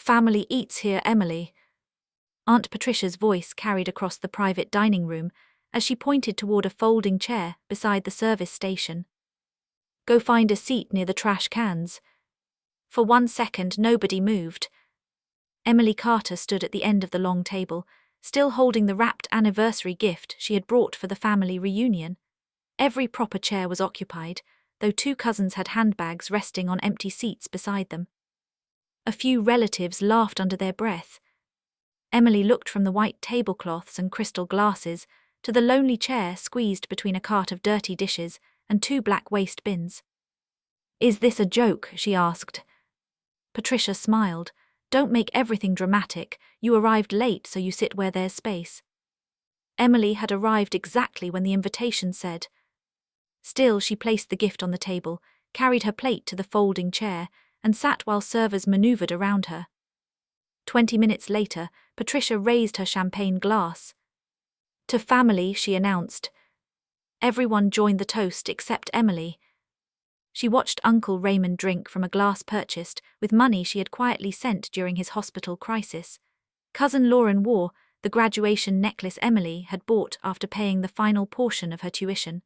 family eats here, Emily. Aunt Patricia's voice carried across the private dining room as she pointed toward a folding chair beside the service station. Go find a seat near the trash cans. For 1 second, nobody moved. Emily Carter stood at the end of the long table, still holding the wrapped anniversary gift she had brought for the family reunion. Every proper chair was occupied, though 2 cousins had handbags resting on empty seats beside them. A few relatives laughed under their breath. Emily looked from the white tablecloths and crystal glasses to the lonely chair squeezed between a cart of dirty dishes and 2 black waste bins. Is this a joke? She asked. Patricia smiled. Don't make everything dramatic. You arrived late, so you sit where there's space. Emily had arrived exactly when the invitation said. Still, she placed the gift on the table, carried her plate to the folding chair, and sat while servers maneuvered around her. 20 minutes later, Patricia raised her champagne glass. To family, she announced. Everyone joined the toast except Emily. She watched Uncle Raymond drink from a glass purchased with money she had quietly sent during his hospital crisis. Cousin Lauren wore the graduation necklace Emily had bought after paying the final portion of her tuition.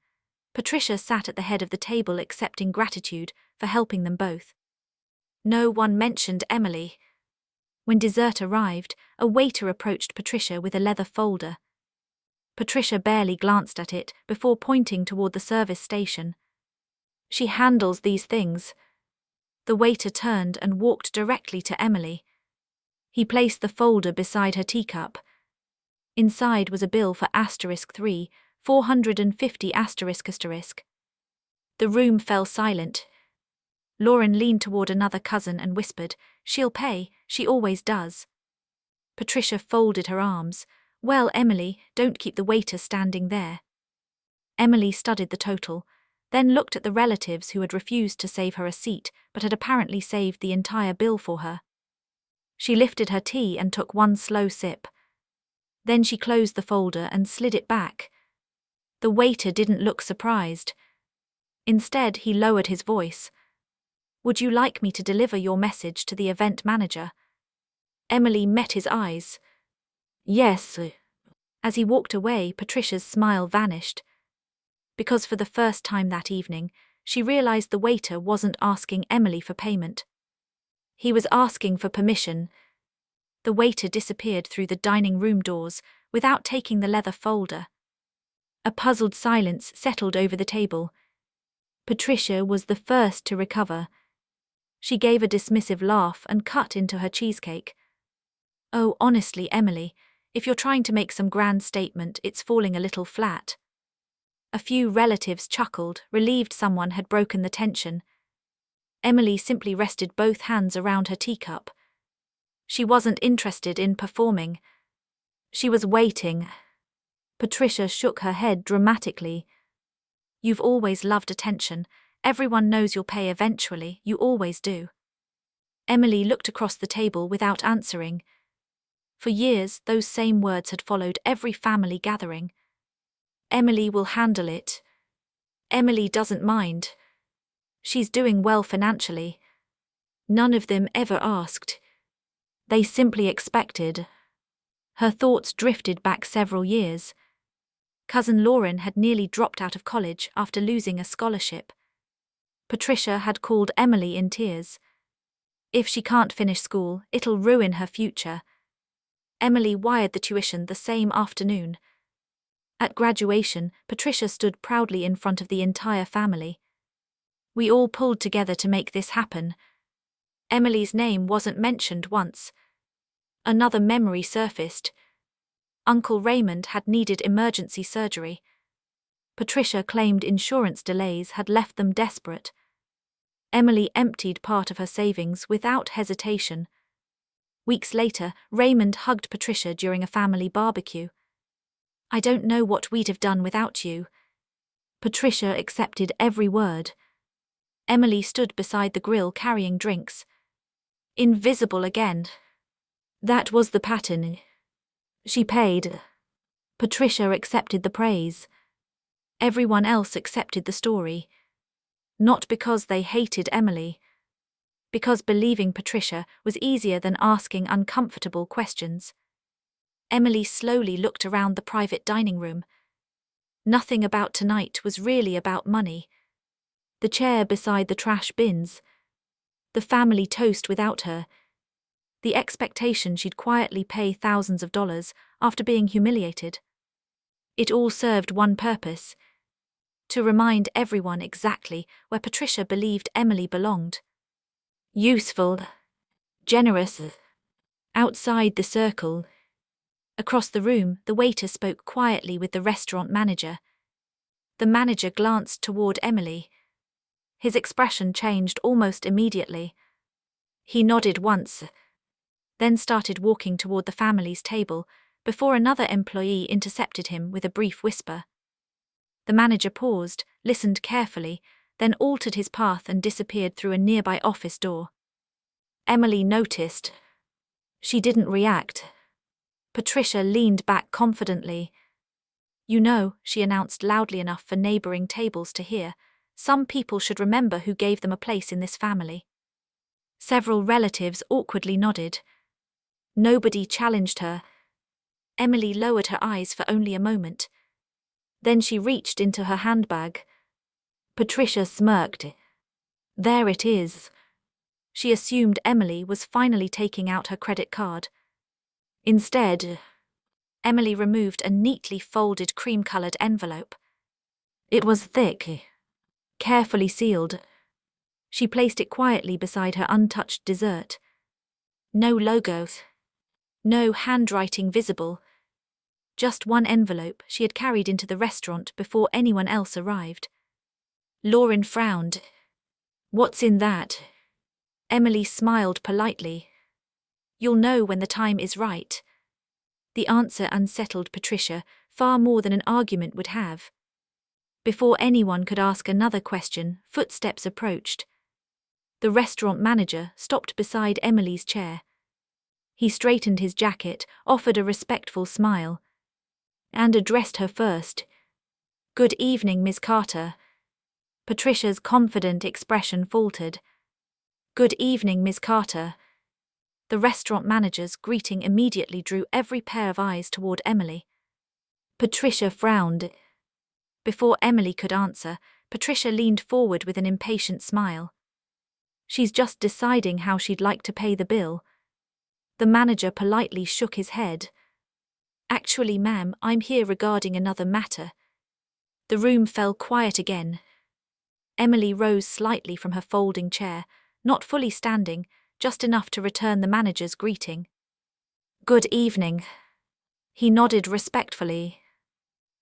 Patricia sat at the head of the table accepting gratitude for helping them both. No one mentioned Emily. When dessert arrived, a waiter approached Patricia with a leather folder. Patricia barely glanced at it before pointing toward the service station. She handles these things. The waiter turned and walked directly to Emily. He placed the folder beside her teacup. Inside was a bill for *3, 450 ***. The room fell silent. Lauren leaned toward another cousin and whispered, She'll pay, she always does. Patricia folded her arms. Well, Emily, don't keep the waiter standing there. Emily studied the total, then looked at the relatives who had refused to save her a seat but had apparently saved the entire bill for her. She lifted her tea and took 1 slow sip. Then she closed the folder and slid it back. The waiter didn't look surprised. Instead, he lowered his voice. Would you like me to deliver your message to the event manager? Emily met his eyes. Yes. As he walked away, Patricia's smile vanished. Because for the first time that evening, she realized the waiter wasn't asking Emily for payment. He was asking for permission. The waiter disappeared through the dining room doors without taking the leather folder. A puzzled silence settled over the table. Patricia was the first to recover. She gave a dismissive laugh and cut into her cheesecake. Oh, honestly, Emily, if you're trying to make some grand statement, it's falling a little flat. A few relatives chuckled, relieved someone had broken the tension. Emily simply rested both hands around her teacup. She wasn't interested in performing. She was waiting. Patricia shook her head dramatically. You've always loved attention. Everyone knows you'll pay eventually, you always do. Emily looked across the table without answering. For years, those same words had followed every family gathering. Emily will handle it. Emily doesn't mind. She's doing well financially. None of them ever asked. They simply expected. Her thoughts drifted back several years. Cousin Lauren had nearly dropped out of college after losing a scholarship. Patricia had called Emily in tears. If she can't finish school, it'll ruin her future. Emily wired the tuition the same afternoon. At graduation, Patricia stood proudly in front of the entire family. We all pulled together to make this happen. Emily's name wasn't mentioned once. Another memory surfaced. Uncle Raymond had needed emergency surgery. Patricia claimed insurance delays had left them desperate. Emily emptied part of her savings without hesitation. Weeks later, Raymond hugged Patricia during a family barbecue. I don't know what we'd have done without you. Patricia accepted every word. Emily stood beside the grill carrying drinks. Invisible again. That was the pattern. She paid. Patricia accepted the praise. Everyone else accepted the story. Not because they hated Emily, because believing Patricia was easier than asking uncomfortable questions. Emily slowly looked around the private dining room. Nothing about tonight was really about money. The chair beside the trash bins, the family toast without her, the expectation she'd quietly pay thousands of dollars after being humiliated. It all served one purpose: to remind everyone exactly where Patricia believed Emily belonged. Useful, generous. Outside the circle, across the room, the waiter spoke quietly with the restaurant manager. The manager glanced toward Emily. His expression changed almost immediately. He nodded once, then started walking toward the family's table before another employee intercepted him with a brief whisper. The manager paused, listened carefully, then altered his path and disappeared through a nearby office door. Emily noticed. She didn't react. Patricia leaned back confidently. "You know," she announced loudly enough for neighboring tables to hear, "some people should remember who gave them a place in this family." Several relatives awkwardly nodded. Nobody challenged her. Emily lowered her eyes for only a moment. Then she reached into her handbag. Patricia smirked. "There it is." She assumed Emily was finally taking out her credit card. Instead, Emily removed a neatly folded cream-colored envelope. It was thick, carefully sealed. She placed it quietly beside her untouched dessert. No logos, no handwriting visible. Just one envelope she had carried into the restaurant before anyone else arrived. Lauren frowned. "What's in that?" Emily smiled politely. "You'll know when the time is right." The answer unsettled Patricia far more than an argument would have. Before anyone could ask another question, footsteps approached. The restaurant manager stopped beside Emily's chair. He straightened his jacket, offered a respectful smile, and addressed her first. "Good evening, Miss Carter." Patricia's confident expression faltered. "Good evening, Miss Carter." The restaurant manager's greeting immediately drew every pair of eyes toward Emily. Patricia frowned. Before Emily could answer, Patricia leaned forward with an impatient smile. "She's just deciding how she'd like to pay the bill." The manager politely shook his head. "Actually, ma'am, I'm here regarding another matter." The room fell quiet again. Emily rose slightly from her folding chair, not fully standing, just enough to return the manager's greeting. "Good evening." He nodded respectfully.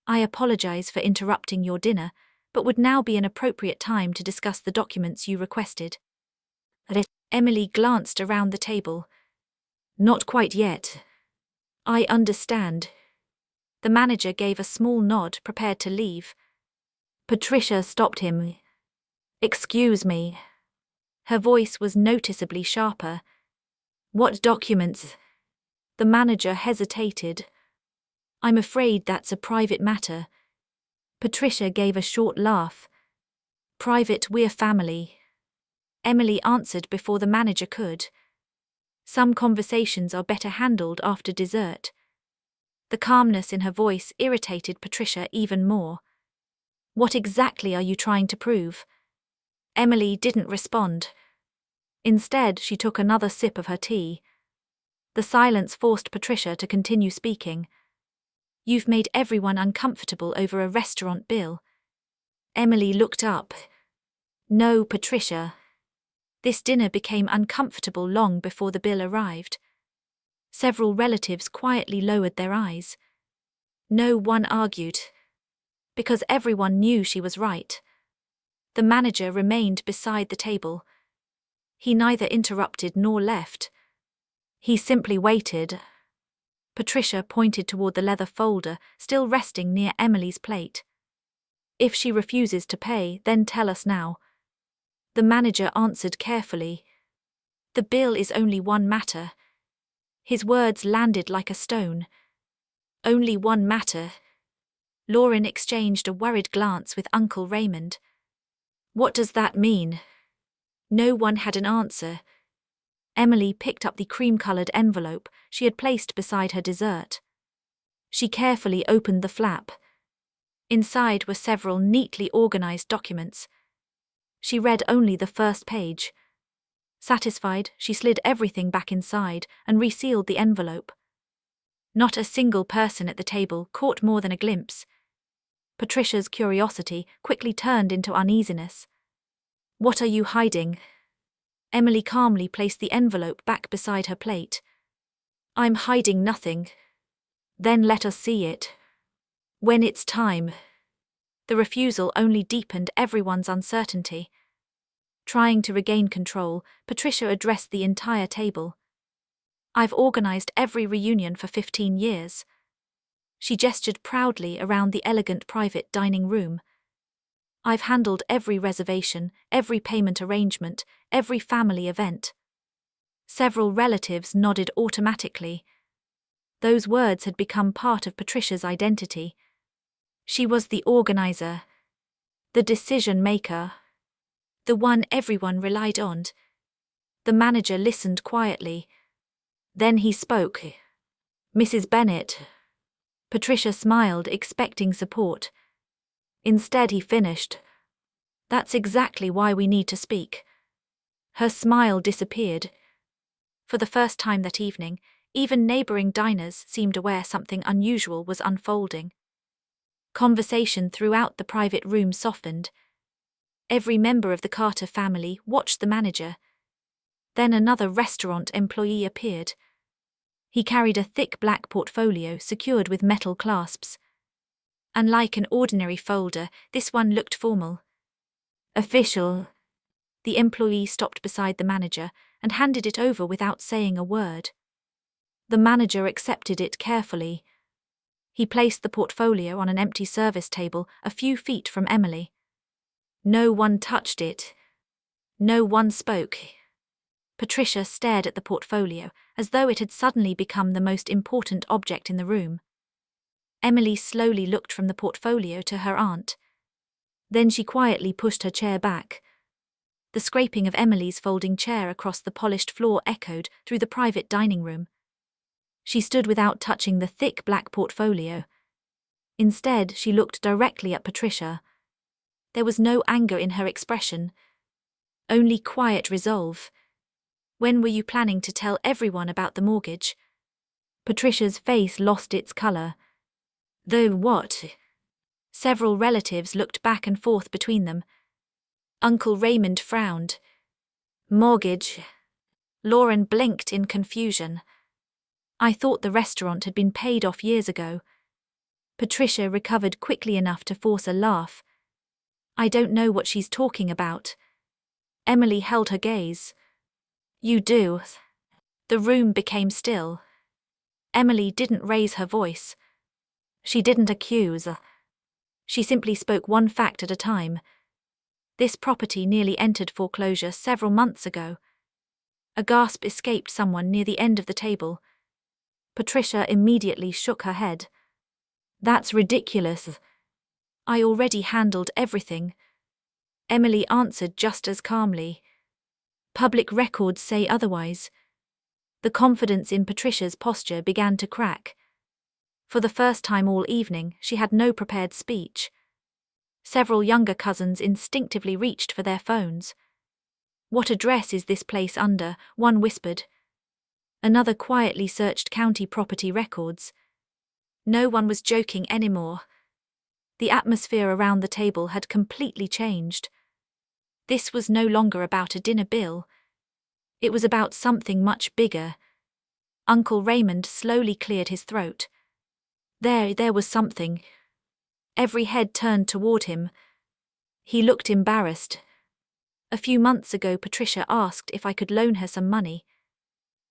"I apologize for interrupting your dinner, but would now be an appropriate time to discuss the documents you requested." Emily glanced around the table. "Not quite yet." "I understand." The manager gave a small nod, prepared to leave. Patricia stopped him. "Excuse me." Her voice was noticeably sharper. "What documents?" The manager hesitated. "I'm afraid that's a private matter." Patricia gave a short laugh. "Private, we're family." Emily answered before the manager could. "Some conversations are better handled after dessert." The calmness in her voice irritated Patricia even more. "What exactly are you trying to prove?" Emily didn't respond. Instead, she took another sip of her tea. The silence forced Patricia to continue speaking. "You've made everyone uncomfortable over a restaurant bill." Emily looked up. "No, Patricia. This dinner became uncomfortable long before the bill arrived." Several relatives quietly lowered their eyes. No one argued, because everyone knew she was right. The manager remained beside the table. He neither interrupted nor left. He simply waited. Patricia pointed toward the leather folder still resting near Emily's plate. "If she refuses to pay, then tell us now." The manager answered carefully. "The bill is only one matter." His words landed like a stone. "Only one matter." Lauren exchanged a worried glance with Uncle Raymond. "What does that mean?" No one had an answer. Emily picked up the cream-colored envelope she had placed beside her dessert. She carefully opened the flap. Inside were several neatly organized documents. She read only the first page. Satisfied, she slid everything back inside and resealed the envelope. Not a single person at the table caught more than a glimpse. Patricia's curiosity quickly turned into uneasiness. "What are you hiding?" Emily calmly placed the envelope back beside her plate. "I'm hiding nothing." "Then let us see it." "When it's time." The refusal only deepened everyone's uncertainty. Trying to regain control, Patricia addressed the entire table. "I've organized every reunion for 15 years. She gestured proudly around the elegant private dining room. "I've handled every reservation, every payment arrangement, every family event." Several relatives nodded automatically. Those words had become part of Patricia's identity. She was the organizer, the decision-maker, the one everyone relied on. The manager listened quietly. Then he spoke. "Mrs. Bennet." Patricia smiled, expecting support. Instead he finished. "That's exactly why we need to speak." Her smile disappeared. For the first time that evening, even neighboring diners seemed aware something unusual was unfolding. Conversation throughout the private room softened. Every member of the Carter family watched the manager. Then another restaurant employee appeared. He carried a thick black portfolio secured with metal clasps. Unlike an ordinary folder, this one looked formal. "Official." The employee stopped beside the manager and handed it over without saying a word. The manager accepted it carefully. He placed the portfolio on an empty service table a few feet from Emily. No one touched it. No one spoke. Patricia stared at the portfolio as though it had suddenly become the most important object in the room. Emily slowly looked from the portfolio to her aunt. Then she quietly pushed her chair back. The scraping of Emily's folding chair across the polished floor echoed through the private dining room. She stood without touching the thick black portfolio. Instead, she looked directly at Patricia. There was no anger in her expression, only quiet resolve. "When were you planning to tell everyone about the mortgage?" Patricia's face lost its color. "The what?" Several relatives looked back and forth between them. Uncle Raymond frowned. "Mortgage?" Lauren blinked in confusion. "I thought the restaurant had been paid off years ago." Patricia recovered quickly enough to force a laugh. "I don't know what she's talking about." Emily held her gaze. "You do." The room became still. Emily didn't raise her voice. She didn't accuse. She simply spoke one fact at a time. This property nearly entered foreclosure several months ago. A gasp escaped someone near the end of the table. Patricia immediately shook her head. "That's ridiculous. I already handled everything." Emily answered just as calmly. "Public records say otherwise." The confidence in Patricia's posture began to crack. For the first time all evening, she had no prepared speech. Several younger cousins instinctively reached for their phones. "What address is this place under?" one whispered. Another quietly searched county property records. No one was joking anymore. The atmosphere around the table had completely changed. This was no longer about a dinner bill. It was about something much bigger. Uncle Raymond slowly cleared his throat. There was something. Every head turned toward him. He looked embarrassed. "A few months ago, Patricia asked if I could loan her some money."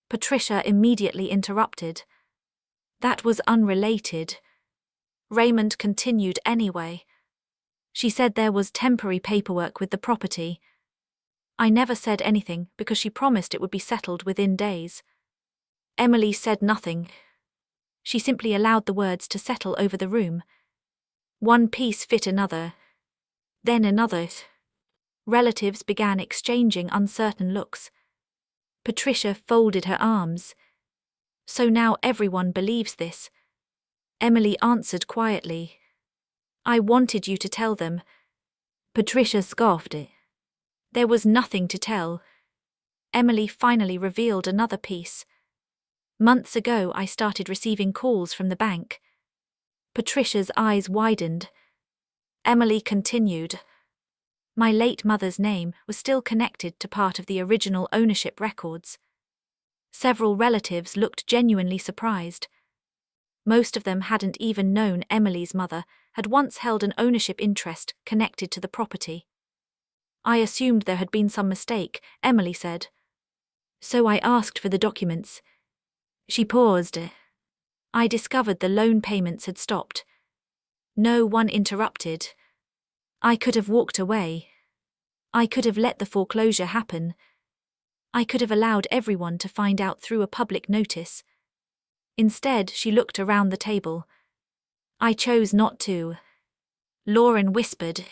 Patricia immediately interrupted. "That was unrelated." Raymond continued anyway. "She said there was temporary paperwork with the property. I never said anything because she promised it would be settled within days." Emily said nothing. She simply allowed the words to settle over the room. One piece fit another. Then another. Relatives began exchanging uncertain looks. Patricia folded her arms. So now everyone believes this. Emily answered quietly. I wanted you to tell them. Patricia scoffed. There was nothing to tell. Emily finally revealed another piece. Months ago, I started receiving calls from the bank. Patricia's eyes widened. Emily continued. My late mother's name was still connected to part of the original ownership records. Several relatives looked genuinely surprised. Most of them hadn't even known Emily's mother had once held an ownership interest connected to the property. I assumed there had been some mistake, Emily said. So I asked for the documents. She paused. I discovered the loan payments had stopped. No one interrupted. I could have walked away. I could have let the foreclosure happen. I could have allowed everyone to find out through a public notice. Instead, she looked around the table. I chose not to. Lauren whispered.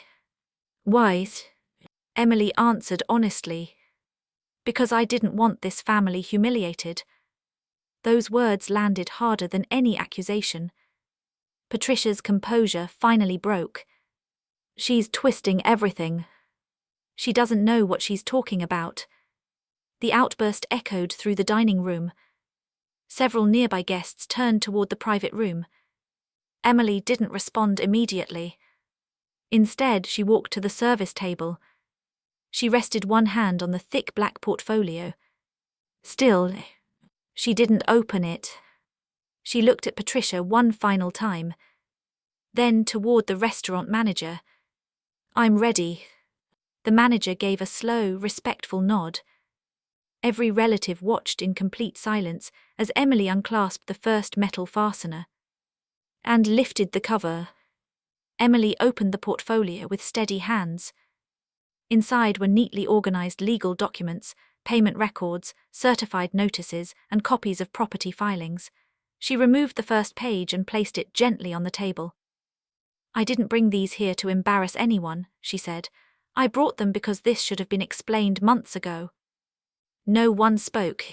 Why? Emily answered honestly. Because I didn't want this family humiliated. Those words landed harder than any accusation. Patricia's composure finally broke. She's twisting everything. She doesn't know what she's talking about. The outburst echoed through the dining room. Several nearby guests turned toward the private room. Emily didn't respond immediately. Instead, she walked to the service table. She rested one hand on the thick black portfolio. Still, she didn't open it. She looked at Patricia one final time. Then toward the restaurant manager. I'm ready. The manager gave a slow, respectful nod. Every relative watched in complete silence as Emily unclasped the first metal fastener and lifted the cover. Emily opened the portfolio with steady hands. Inside were neatly organized legal documents, payment records, certified notices, and copies of property filings. She removed the first page and placed it gently on the table. I didn't bring these here to embarrass anyone, she said. I brought them because this should have been explained months ago. No one spoke.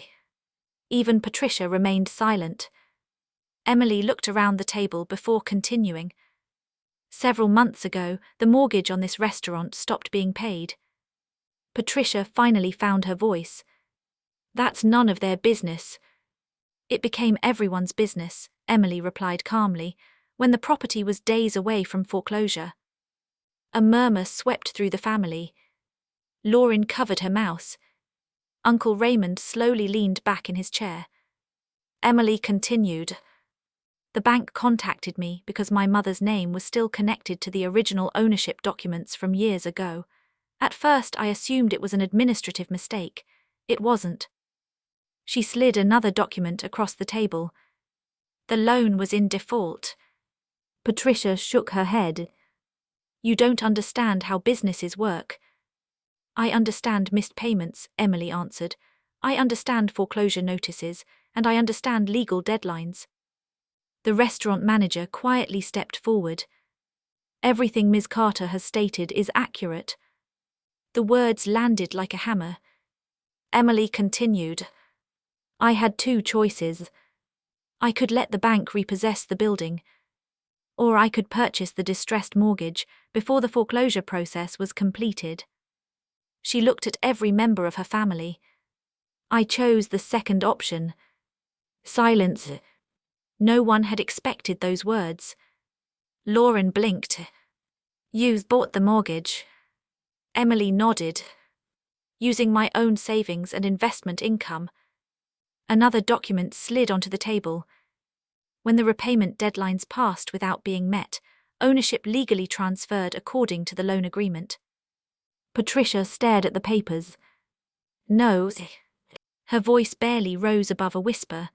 Even Patricia remained silent. Emily looked around the table before continuing. Several months ago, the mortgage on this restaurant stopped being paid. Patricia finally found her voice. That's none of their business. It became everyone's business, Emily replied calmly, when the property was days away from foreclosure. A murmur swept through the family. Lauren covered her mouth. Uncle Raymond slowly leaned back in his chair. Emily continued. The bank contacted me because my mother's name was still connected to the original ownership documents from years ago. At first, I assumed it was an administrative mistake. It wasn't. She slid another document across the table. The loan was in default. Patricia shook her head. You don't understand how businesses work. I understand missed payments, Emily answered. I understand foreclosure notices, and I understand legal deadlines. The restaurant manager quietly stepped forward. Everything Ms. Carter has stated is accurate. The words landed like a hammer. Emily continued. I had two choices. I could let the bank repossess the building, or I could purchase the distressed mortgage before the foreclosure process was completed. She looked at every member of her family. I chose the second option. Silence. No one had expected those words. Lauren blinked. You've bought the mortgage. Emily nodded. Using my own savings and investment income. Another document slid onto the table. When the repayment deadlines passed without being met, ownership legally transferred according to the loan agreement. Patricia stared at the papers. No. Her voice barely rose above a whisper.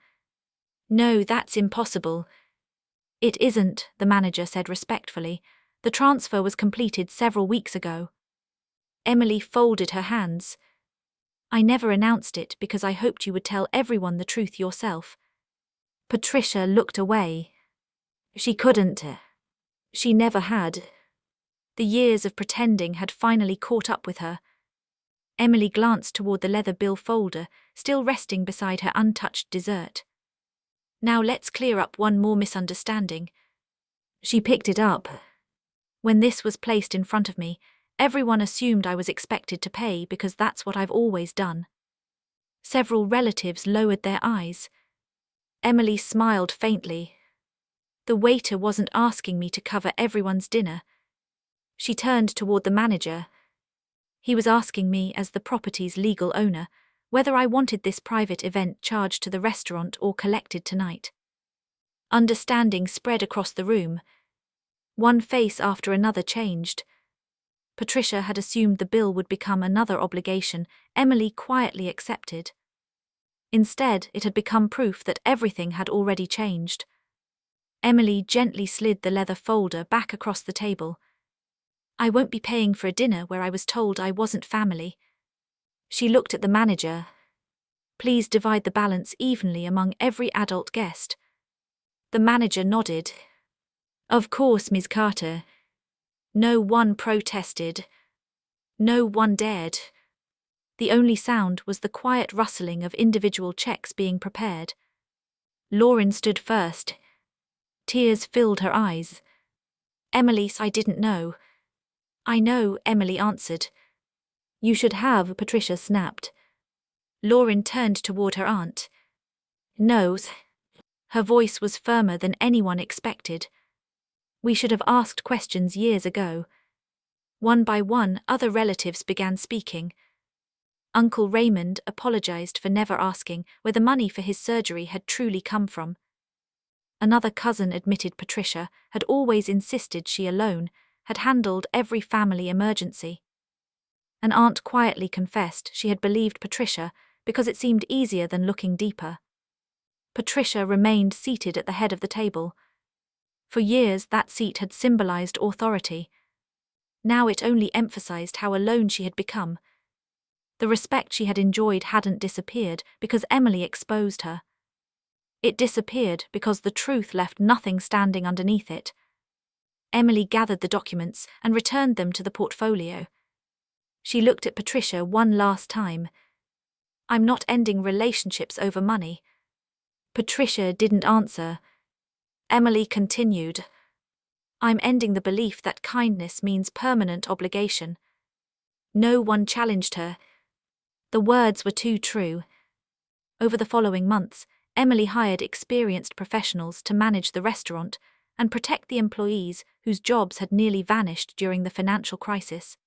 No, that's impossible. It isn't, the manager said respectfully. The transfer was completed several weeks ago. Emily folded her hands. I never announced it because I hoped you would tell everyone the truth yourself. Patricia looked away. She couldn't. She never had. The years of pretending had finally caught up with her. Emily glanced toward the leather bill folder, still resting beside her untouched dessert. Now let's clear up one more misunderstanding. She picked it up. When this was placed in front of me, everyone assumed I was expected to pay because that's what I've always done. Several relatives lowered their eyes. Emily smiled faintly. The waiter wasn't asking me to cover everyone's dinner. She turned toward the manager. He was asking me, as the property's legal owner, whether I wanted this private event charged to the restaurant or collected tonight. Understanding spread across the room. One face after another changed. Patricia had assumed the bill would become another obligation Emily quietly accepted. Instead, it had become proof that everything had already changed. Emily gently slid the leather folder back across the table. I won't be paying for a dinner where I was told I wasn't family. She looked at the manager. Please divide the balance evenly among every adult guest. The manager nodded. Of course, Ms. Carter. No one protested. No one dared. The only sound was the quiet rustling of individual checks being prepared. Lauren stood first. Tears filled her eyes. Emily, I didn't know. I know, Emily answered. You should have, Patricia snapped. Lauren turned toward her aunt. No. Her voice was firmer than anyone expected. We should have asked questions years ago. One by one, other relatives began speaking. Uncle Raymond apologized for never asking where the money for his surgery had truly come from. Another cousin admitted Patricia had always insisted she alone had handled every family emergency. An aunt quietly confessed she had believed Patricia because it seemed easier than looking deeper. Patricia remained seated at the head of the table. For years that seat had symbolized authority. Now it only emphasized how alone she had become. The respect she had enjoyed hadn't disappeared because Emily exposed her. It disappeared because the truth left nothing standing underneath it. Emily gathered the documents and returned them to the portfolio. She looked at Patricia one last time. I'm not ending relationships over money. Patricia didn't answer. Emily continued. I'm ending the belief that kindness means permanent obligation. No one challenged her. The words were too true. Over the following months, Emily hired experienced professionals to manage the restaurant and protect the employees whose jobs had nearly vanished during the financial crisis.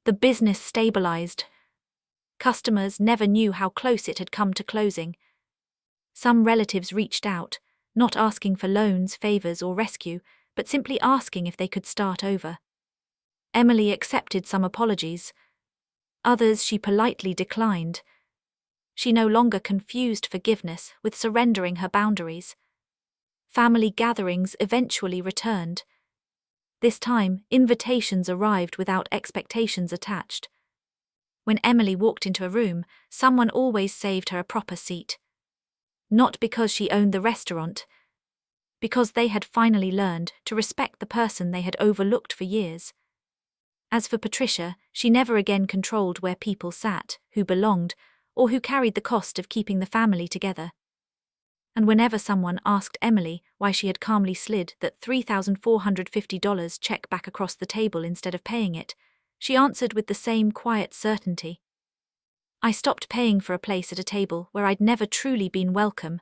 The business stabilized. Customers never knew how close it had come to closing. Some relatives reached out, not asking for loans, favors, or rescue, but simply asking if they could start over. Emily accepted some apologies. Others she politely declined. She no longer confused forgiveness with surrendering her boundaries. Family gatherings eventually returned. This time, invitations arrived without expectations attached. When Emily walked into a room, someone always saved her a proper seat. Not because she owned the restaurant, because they had finally learned to respect the person they had overlooked for years. As for Patricia, she never again controlled where people sat, who belonged, or who carried the cost of keeping the family together. And whenever someone asked Emily why she had calmly slid that $3,450 check back across the table instead of paying it, she answered with the same quiet certainty. I stopped paying for a place at a table where I'd never truly been welcome,